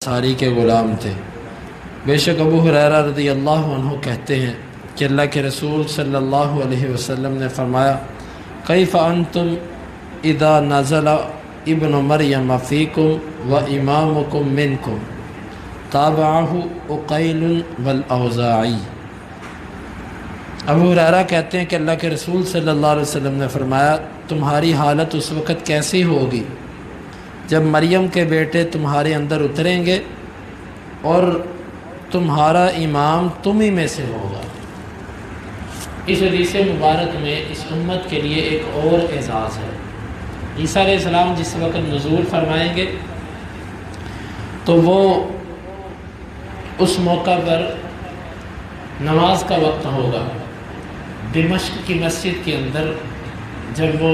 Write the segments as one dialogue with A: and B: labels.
A: انصاری کے غلام تھے۔ بے شک ابو ہریرہ رضی اللہ عنہ کہتے ہیں کہ اللہ کے رسول صلی اللہ علیہ وسلم نے فرمایا کیف انتم اذا نزل ابن مریم فیکم و امامکم منکم تابعہ عقیل والاوزاعی۔ ابو ہریرہ کہتے ہیں کہ اللہ کے رسول صلی اللہ علیہ وسلم نے فرمایا تمہاری حالت اس وقت کیسی ہوگی جب مریم کے بیٹے تمہارے اندر اتریں گے اور تمہارا امام تم ہی میں سے ہوگا۔ اس حدیث مبارک میں اس امت کے لیے ایک اور اعزاز ہے۔ عیسیٰ علیہ السلام جس وقت نزول فرمائیں گے تو وہ اس موقع پر نماز کا وقت ہوگا۔ دمشق کی مسجد کے اندر جب وہ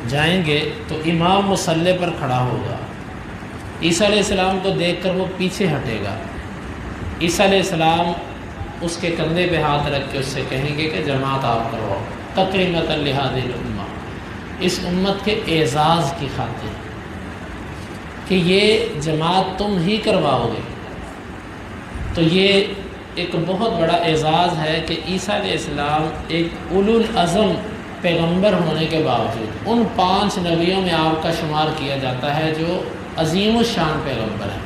A: جائیں گے تو امام مصلی پر کھڑا ہوگا۔ عیسیٰ علیہ السلام کو دیکھ کر وہ پیچھے ہٹے گا۔ عیسیٰ علیہ السلام اس کے کندھے پہ ہاتھ رکھ کے اس سے کہیں گے کہ جماعت آپ کرواؤ تکریمۃ لہذہ الامہ، اس امت کے اعزاز کی خاطر کہ یہ جماعت تم ہی کرواؤ گے۔ تو یہ ایک بہت بڑا اعزاز ہے کہ عیسیٰ علیہ السلام ایک اولو العزم پیغمبر ہونے کے باوجود ان 5 نبیوں میں آپ کا شمار کیا جاتا ہے جو عظیم الشان پیغمبر ہیں،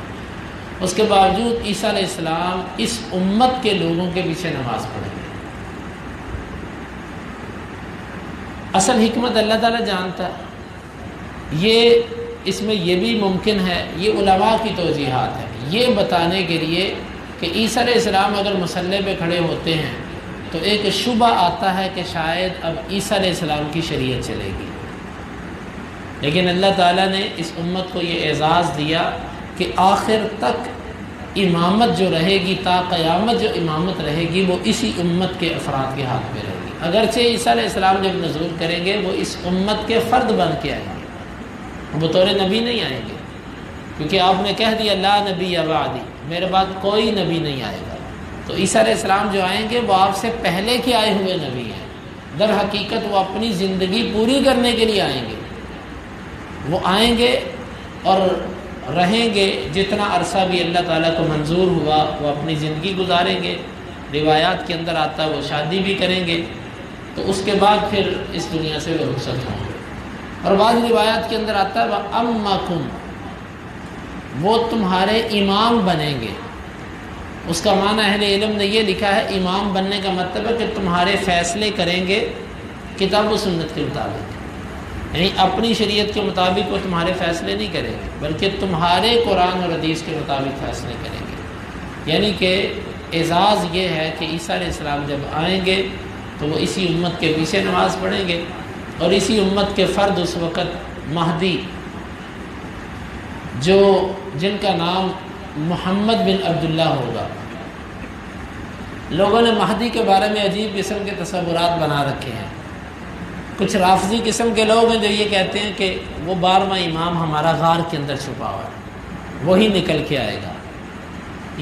A: اس کے باوجود عیسیٰ علیہ السلام اس امت کے لوگوں کے پیچھے نماز پڑھیں گے۔ اصل حکمت اللہ تعالیٰ جانتا ہے، اس میں یہ بھی ممکن ہے، یہ علماء کی توجیحات ہے، یہ بتانے کے لیے کہ عیسیٰ علیہ السلام اگر مصلی پہ کھڑے ہوتے ہیں تو ایک شبہ آتا ہے کہ شاید اب عیسیٰ علیہ السلام کی شریعت چلے گی، لیکن اللہ تعالیٰ نے اس امت کو یہ اعزاز دیا کہ آخر تک امامت جو رہے گی، تا قیامت جو امامت رہے گی وہ اسی امت کے افراد کے ہاتھ میں رہے گی۔ اگرچہ عیسیٰ علیہ السلام جب نزول کریں گے وہ اس امت کے فرد بن کے آئیں گے، بطور نبی نہیں آئیں گے، کیونکہ آپ نے کہہ دیا لا نبی بعدی، میرے بعد کوئی نبی نہیں آئے گا۔ تو عیسیٰ علیہ السلام جو آئیں گے وہ آپ سے پہلے کے آئے ہوئے نبی ہیں، در حقیقت وہ اپنی زندگی پوری کرنے کے لیے آئیں گے۔ وہ آئیں گے اور رہیں گے جتنا عرصہ بھی اللہ تعالیٰ کو منظور ہوا وہ اپنی زندگی گزاریں گے۔ روایات کے اندر آتا ہے وہ شادی بھی کریں گے، تو اس کے بعد پھر اس دنیا سے وہ رخصت ہوں گے۔ اور بعض روایات کے اندر آتا ہے وَأَمَّكُمْ، وہ تمہارے امام بنیں گے۔ اس کا معنی اہل علم نے یہ لکھا ہے امام بننے کا مطلب ہے کہ تمہارے فیصلے کریں گے کتاب و سنت کے مطابق، یعنی اپنی شریعت کے مطابق وہ تمہارے فیصلے نہیں کریں گے بلکہ تمہارے قرآن اور حدیث کے مطابق فیصلے کریں گے۔ یعنی کہ اعزاز یہ ہے کہ عیسیٰ علیہ السلام جب آئیں گے تو وہ اسی امت کے پیچھے نماز پڑھیں گے، اور اسی امت کے فرد اس وقت مہدی جن کا نام محمد بن عبداللہ ہوگا۔ لوگوں نے مہدی کے بارے میں عجیب قسم کے تصورات بنا رکھے ہیں۔ کچھ رافضی قسم کے لوگ ہیں جو یہ کہتے ہیں کہ وہ 12واں امام ہمارا غار کے اندر چھپا ہوا ہے، وہی نکل کے آئے گا۔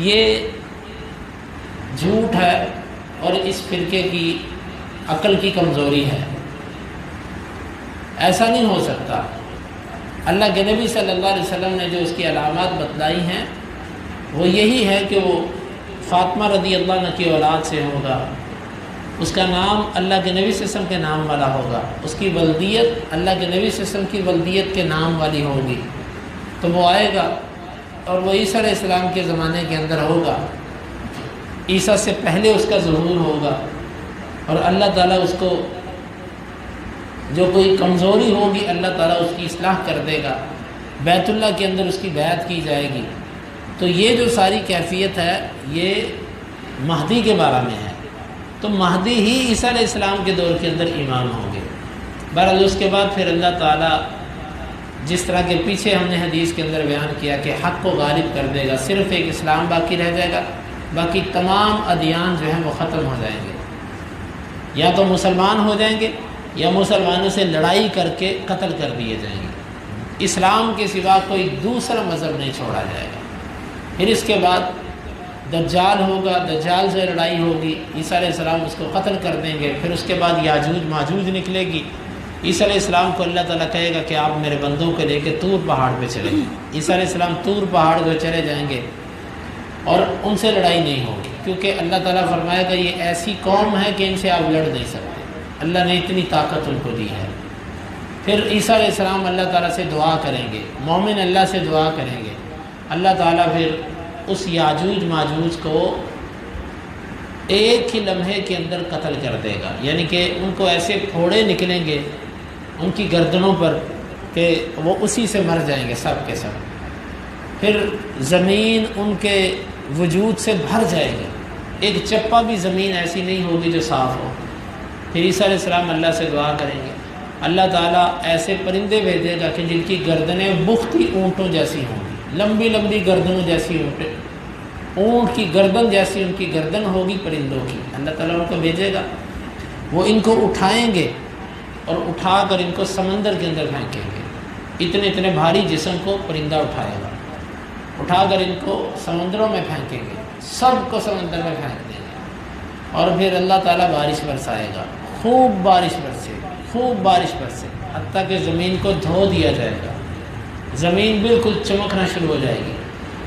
A: یہ جھوٹ ہے اور اس فرقے کی عقل کی کمزوری ہے، ایسا نہیں ہو سکتا۔ اللہ کے نبی صلی اللہ علیہ وسلم نے جو اس کی علامات بتلائی ہیں وہ یہی ہے کہ وہ فاطمہ رضی اللہ عنہ کی اولاد سے ہوگا، اس کا نام اللہ کے نبی صلی اللہ علیہ وسلم کے نام والا ہوگا، اس کی ولدیت اللہ کے نبی صلی اللہ علیہ وسلم کی ولدیت کے نام والی ہوگی، تو وہ آئے گا اور وہ عیسیٰ علیہ السلام کے زمانے کے اندر ہوگا۔ عیسیٰ سے پہلے اس کا ظہور ہوگا، اور اللہ تعالیٰ اس کو جو کوئی کمزوری ہوگی اللہ تعالیٰ اس کی اصلاح کر دے گا، بیت اللہ کے اندر اس کی بیعت کی جائے گی۔ تو یہ جو ساری کیفیت ہے یہ مہدی کے بارے میں ہے، تو مہدی ہی عیسیٰ علیہ السلام کے دور کے اندر امام ہوں گے۔ بہرحال اس کے بعد پھر اللہ تعالیٰ جس طرح کے پیچھے ہم نے حدیث کے اندر بیان کیا کہ حق کو غالب کر دے گا، صرف ایک اسلام باقی رہ جائے گا، باقی تمام ادیان جو ہیں وہ ختم ہو جائیں گے، یا تو مسلمان ہو جائیں گے یا مسلمانوں سے لڑائی کر کے قتل کر دیے جائیں گے۔ اسلام کے سوا کوئی دوسرا مذہب نہیں چھوڑا جائے گا۔ پھر اس کے بعد دجال ہوگا، دجال سے لڑائی ہوگی، عیسیٰ علیہ السلام اس کو قتل کر دیں گے۔ پھر اس کے بعد یاجوج ماجوج نکلے گی، عیسیٰ علیہ السلام کو اللہ تعالیٰ کہے گا کہ آپ میرے بندوں کو لے کے طور پہاڑ پہ چلیں گے۔ عیسیٰ علیہ السلام طور پہاڑ پہ چلے جائیں گے، اور ان سے لڑائی نہیں ہوگی، کیونکہ اللہ تعالیٰ فرمائے گا یہ ایسی قوم ہے کہ ان سے آپ لڑ نہیں سکتے، اللہ نے اتنی طاقت ان کو دی ہے۔ پھر عیسیٰ علیہ السلام اللہ تعالیٰ سے دعا کریں گے، مومن اللہ سے دعا کریں گے، اللہ تعالیٰ پھر اس یاجوج ماجوج کو ایک ہی لمحے کے اندر قتل کر دے گا، یعنی کہ ان کو ایسے پھوڑے نکلیں گے ان کی گردنوں پر کہ وہ اسی سے مر جائیں گے سب کے سب۔ پھر زمین ان کے وجود سے بھر جائے گی، ایک چپا بھی زمین ایسی نہیں ہوگی جو صاف ہو۔ پھر عیسیٰ علیہ السلام اللہ سے دعا کریں گے، اللہ تعالیٰ ایسے پرندے بھیجے گا کہ جن کی گردنیں بختی اونٹوں جیسی ہوں گی، لمبی لمبی گردنوں جیسی اونٹ کی گردن جیسی ان کی گردن ہوگی پرندوں کی، اللہ تعالیٰ ان کو بھیجے گا، وہ ان کو اٹھائیں گے اور اٹھا کر ان کو سمندر کے اندر پھینکیں گے۔ اتنے اتنے بھاری جسم کو پرندہ اٹھائے گا، اٹھا کر ان کو سمندروں میں پھینکیں گے، سب کو سمندر میں پھینک دیں گے، اور پھر اللہ تعالیٰ بارش برسائے گا، خوب بارش برسے، خوب بارش برسے، حتیٰ کہ زمین کو دھو دیا جائے گا، زمین بالکل چمکنا شروع ہو جائے گی۔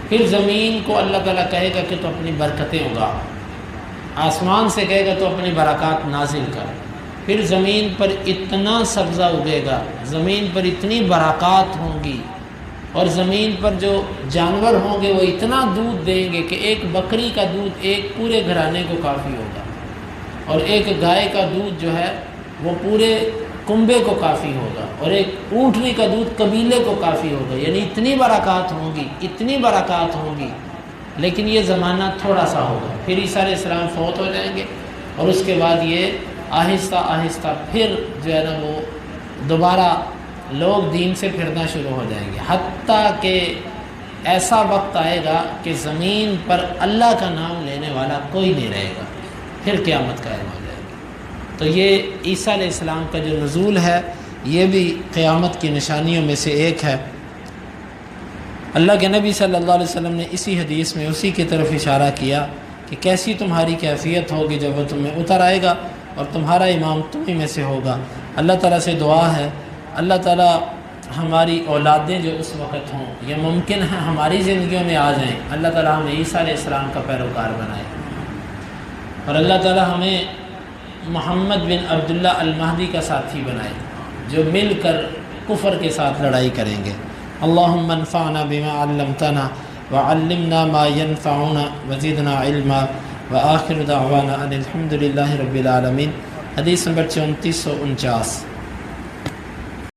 A: پھر زمین کو اللہ تعالیٰ کہے گا کہ تو اپنی برکتیں اگا، آسمان سے کہے گا تو اپنی برکات نازل کر۔ پھر زمین پر اتنا سبزہ اگے گا، زمین پر اتنی برکات ہوں گی، اور زمین پر جو جانور ہوں گے وہ اتنا دودھ دیں گے کہ ایک بکری کا دودھ ایک پورے گھرانے کو کافی ہوگا، اور ایک گائے کا دودھ جو ہے وہ پورے کنبے کو کافی ہوگا، اور ایک اونٹنی کا دودھ قبیلے کو کافی ہوگا۔ یعنی اتنی برکات ہوں گی، اتنی برکات ہوں گی، لیکن یہ زمانہ تھوڑا سا ہوگا۔ پھر عیسیٰ علیہ السلام فوت ہو جائیں گے، اور اس کے بعد یہ آہستہ آہستہ پھر جو ہے نا وہ دوبارہ لوگ دین سے پھرنا شروع ہو جائیں گے، حتیٰ کہ ایسا وقت آئے گا کہ زمین پر اللہ کا نام لینے والا کوئی نہیں رہے گا، پھر قیامت قائم ہو جائے گی۔ تو یہ عیسیٰ علیہ السلام کا جو نزول ہے یہ بھی قیامت کی نشانیوں میں سے ایک ہے۔ اللہ کے نبی صلی اللہ علیہ وسلم نے اسی حدیث میں اسی کی طرف اشارہ کیا کہ کیسی تمہاری کیفیت ہوگی جب وہ تمہیں اتر آئے گا اور تمہارا امام تمہیں میں سے ہوگا۔ اللہ تعالیٰ سے دعا ہے اللہ تعالیٰ ہماری اولادیں جو اس وقت ہوں، یہ ممکن ہے ہماری زندگیوں میں آ جائیں، اللہ تعالیٰ ہمیں عیسیٰ علیہ السلام کا پیروکار بنائے، اور اللہ تعالیٰ ہمیں محمد بن عبداللہ المہدی کا ساتھی بنائے جو مل کر کفر کے ساتھ لڑائی کریں گے۔ اللہم انفعنا بما علمتنا وعلمنا ما ينفعنا وزدنا علما وآخر دعوانا ان الحمد للہ رب العالمین۔ حدیث نمبر 3449۔